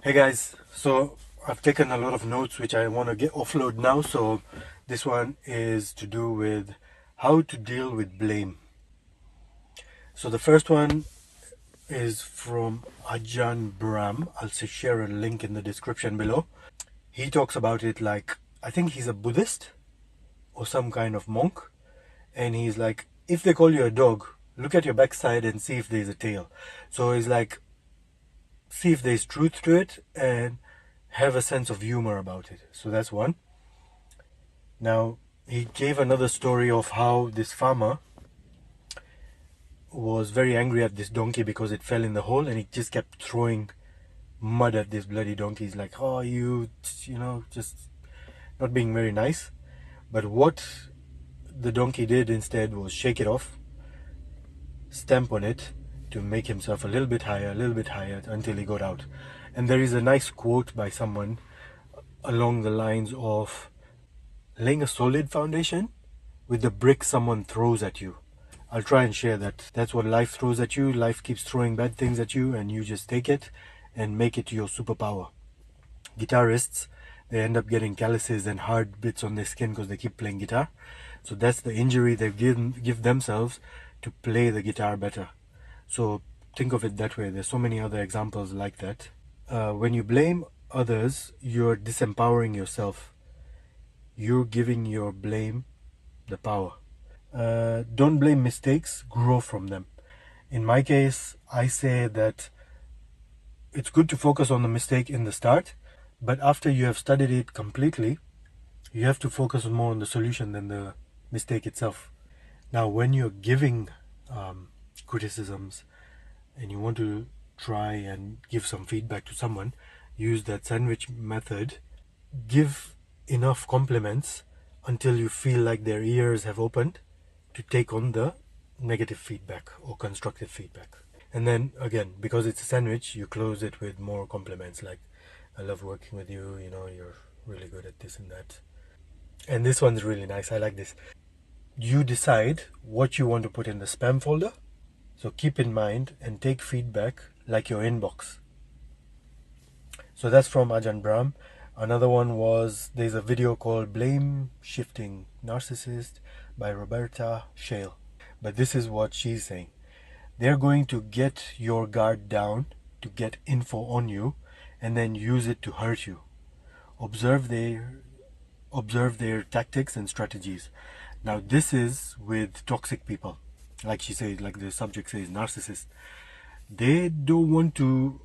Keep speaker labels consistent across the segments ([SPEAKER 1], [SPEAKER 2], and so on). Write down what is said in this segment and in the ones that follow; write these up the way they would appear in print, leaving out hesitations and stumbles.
[SPEAKER 1] Hey guys, so I've taken a lot of notes which I want to get offload now. So this one is to do with how to deal with blame. So the first one is from Ajahn Brahm. I'll share a link in the description below. He talks about it like, I think he's a Buddhist or some kind of monk, and he's like, if they call you a dog, look at your backside and see if there's a tail. So he's like, see if there's truth to it and have a sense of humor about it. So that's one. Now, he gave another story of how this farmer was very angry at this donkey because it fell in the hole, and he just kept throwing mud at this bloody donkey. He's like, oh, just not being very nice. But what the donkey did instead was shake it off, stamp on it to make himself a little bit higher until he got out. And there is a nice quote by someone along the lines of laying a solid foundation with the brick someone throws at you. I'll try and share that. That's what life throws at you. Life keeps throwing bad things at you, and you just take it and make it your superpower. Guitarists, they end up getting calluses and hard bits on their skin because they keep playing guitar. So that's the injury they give themselves to play the guitar better. So think of it that way. There's so many other examples like that. When you blame others, you're disempowering yourself. You're giving your blame the power. Don't blame mistakes, grow from them. In my case, I say that it's good to focus on the mistake in the start, but after you have studied it completely, you have to focus more on the solution than the mistake itself. Now, when you're giving criticisms and you want to try and give some feedback to someone, use that sandwich method. Give enough compliments until you feel like their ears have opened to take on the negative feedback or constructive feedback. And then again, because it's a sandwich, you close it with more compliments like, I love working with you, you're really good at this and that. And this one's really nice. I like this. You decide what you want to put in the spam folder. So keep in mind and take feedback like your inbox. So that's from Ajahn Brahm. Another one was, there's a video called Blame Shifting Narcissist by Roberta Shale. But this is what she's saying. They're going to get your guard down to get info on you and then use it to hurt you. Observe their tactics and strategies. Now this is with toxic people. Like she says, like the subject says, narcissists. They don't want to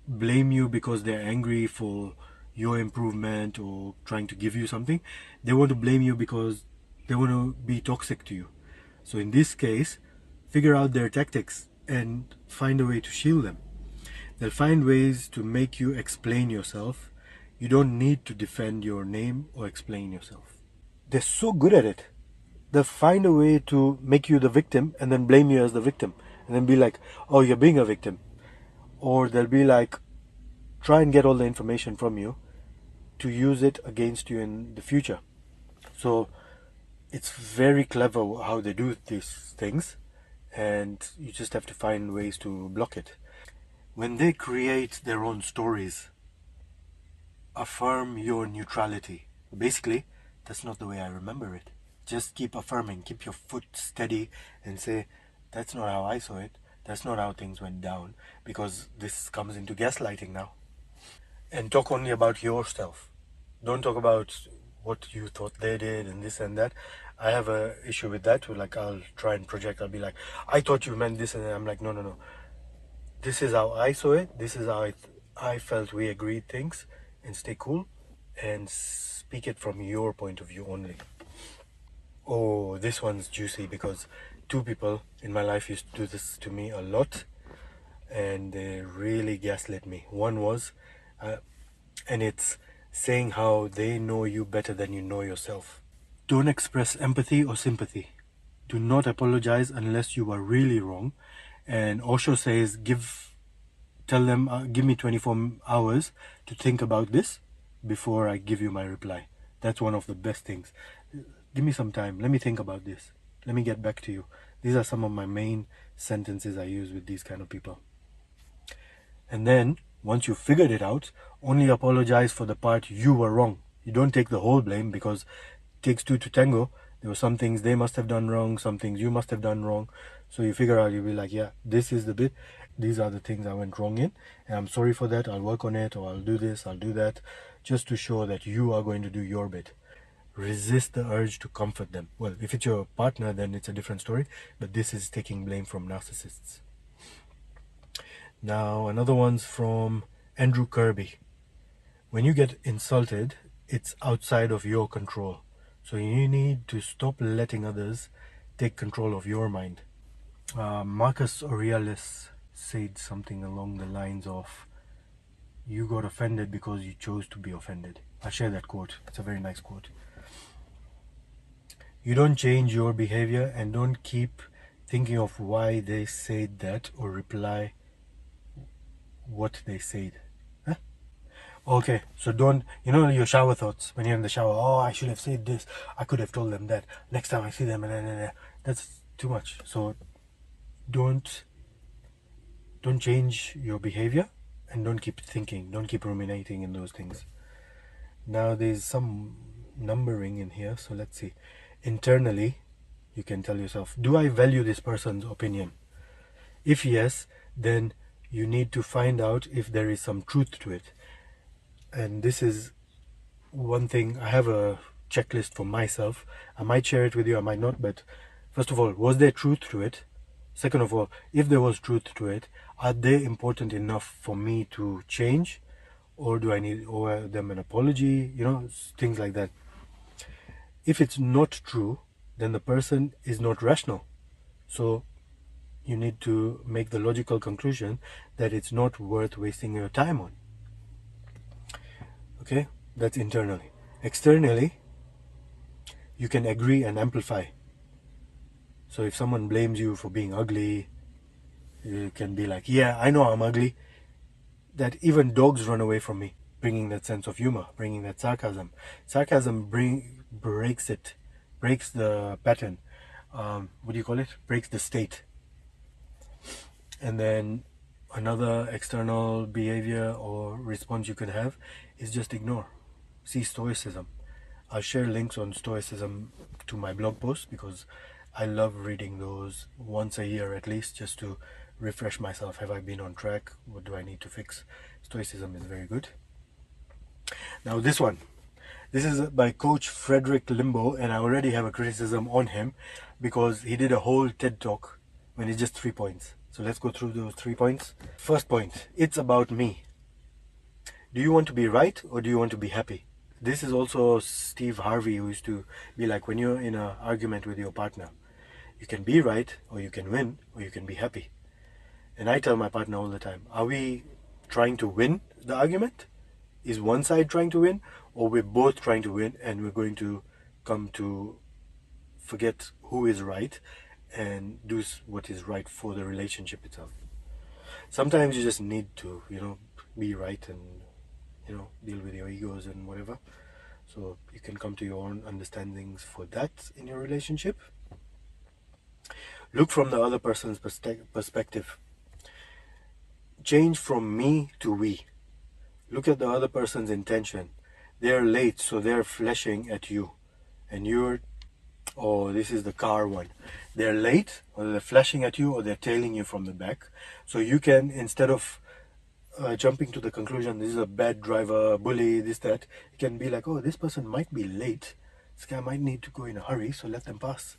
[SPEAKER 1] blame you because they're angry for your improvement or trying to give you something. They want to blame you because they want to be toxic to you. So in this case, figure out their tactics and find a way to shield them. They'll find ways to make you explain yourself. You don't need to defend your name or explain yourself. They're so good at it. They'll find a way to make you the victim and then blame you as the victim and then be like, oh, you're being a victim. Or they'll be like, try and get all the information from you to use it against you in the future. So it's very clever how they do these things, and you just have to find ways to block it. When they create their own stories, affirm your neutrality. Basically, that's not the way I remember it. Just keep affirming, keep your foot steady and say, that's not how I saw it. That's not how things went down, because this comes into gaslighting now. And talk only about yourself. Don't talk about what you thought they did and this and that. I have a issue with that. Like, I'll try and project. I'll be like, I thought you meant this, and I'm like, no. This is how I saw it. This is how I felt we agreed things, and stay cool and speak it from your point of view only. Oh, this one's juicy because two people in my life used to do this to me a lot, and they really gaslit me. One was, and it's saying how they know you better than you know yourself. Don't express empathy or sympathy. Do not apologize unless you are really wrong. And Osho says, tell them, give me 24 hours to think about this before I give you my reply. That's one of the best things. Give me some time. Let me think about this. Let me get back to you. These are some of my main sentences I use with these kind of people. And then Once you figured it out, only apologize for the part you were wrong. You don't take the whole blame, because it takes two to tango. There were some things they must have done wrong, some things you must have done wrong. So you figure out, you'll be like, yeah, this is the bit, these are the things I went wrong in, and I'm sorry for that, I'll work on it, or I'll do this, I'll do that, just to show that you are going to do your bit. Resist the urge to comfort them. Well, if it's your partner, then it's a different story, but this is taking blame from narcissists. Now, another one's from Andrew Kirby. When you get insulted, it's outside of your control. So you need to stop letting others take control of your mind. Marcus Aurelius said something along the lines of, you got offended because you chose to be offended. I'll share that quote. It's a very nice quote. You don't change your behavior, and don't keep thinking of why they said that or reply what they said. Huh? Okay, so don't, your shower thoughts when you're in the shower. Oh, I should have said this. I could have told them that. Next time I see them, and that's too much. So don't change your behavior, and don't keep thinking. Don't keep ruminating in those things. Now there's some numbering in here, so let's see. Internally, you can tell yourself, do I value this person's opinion? If yes, then you need to find out if there is some truth to it. And this is one thing. I have a checklist for myself. I might share it with you, I might not, but first of all, was there truth to it? Second of all, if there was truth to it, are they important enough for me to change? Or do I need owe them an apology? Things like that. If it's not true, then the person is not rational. So you need to make the logical conclusion that it's not worth wasting your time on. Okay, that's internally. Externally, you can agree and amplify. So if someone blames you for being ugly, you can be like, yeah, I know I'm ugly. That even dogs run away from me, bringing that sense of humor, bringing that sarcasm. Sarcasm breaks the pattern. What do you call it? Breaks the state. And then another external behavior or response you can have is just ignore. See Stoicism. I'll share links on Stoicism to my blog posts, because I love reading those once a year at least, just to refresh myself. Have I been on track? What do I need to fix? Stoicism is very good. Now this one. This is by Coach Frederick Limbo, and I already have a criticism on him because he did a whole TED talk when it's just 3 points. So let's go through those 3 points. First point, it's about me. Do you want to be right, or do you want to be happy? This is also Steve Harvey, who used to be like, when you're in an argument with your partner, you can be right, or you can win, or you can be happy. And I tell my partner all the time, are we trying to win the argument? Is one side trying to win, or we're both trying to win, and we're going to come to forget who is right and do what is right for the relationship itself? Sometimes you just need to, be right and, deal with your egos and whatever. So you can come to your own understandings for that in your relationship. Look from the other person's perspective. Change from me to we. Look at the other person's intention. They're late, so they're flashing at you. And you're, this is the car one. They're late, or they're flashing at you, or they're tailing you from the back. So you can, instead of jumping to the conclusion, this is a bad driver, bully, this, that, you can be like, oh, this person might be late. This guy might need to go in a hurry, so let them pass.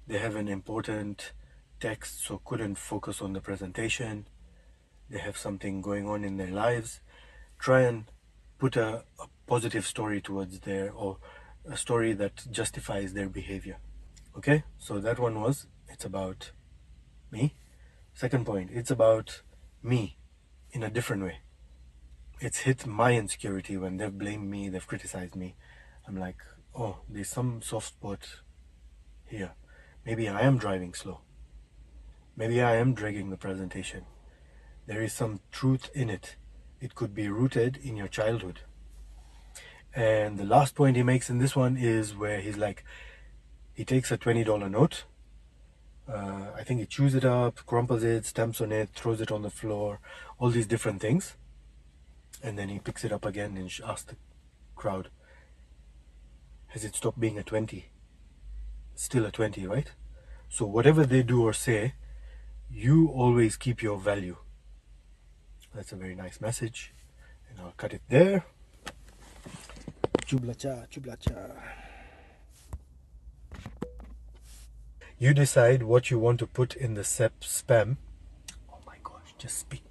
[SPEAKER 1] They have an important text, so couldn't focus on the presentation. They have something going on in their lives. Try and put a positive story towards or a story that justifies their behavior. Okay, so that one was, it's about me. Second point, it's about me in a different way. It's hit my insecurity when they've blamed me, they've criticized me. I'm like, oh, there's some soft spot here. Maybe I am driving slow. Maybe I am dragging the presentation. There is some truth in it. It could be rooted in your childhood. And the last point he makes in this one is where he's like, he takes a $20 note. I think he chews it up, crumples it, stamps on it, throws it on the floor, all these different things. And then he picks it up again and asks the crowd, has it stopped being a 20? Still a 20, right? So whatever they do or say, you always keep your value. That's a very nice message. And I'll cut it there. Chublacha, chublacha. You decide what you want to put in the spam. Oh my gosh, just speak.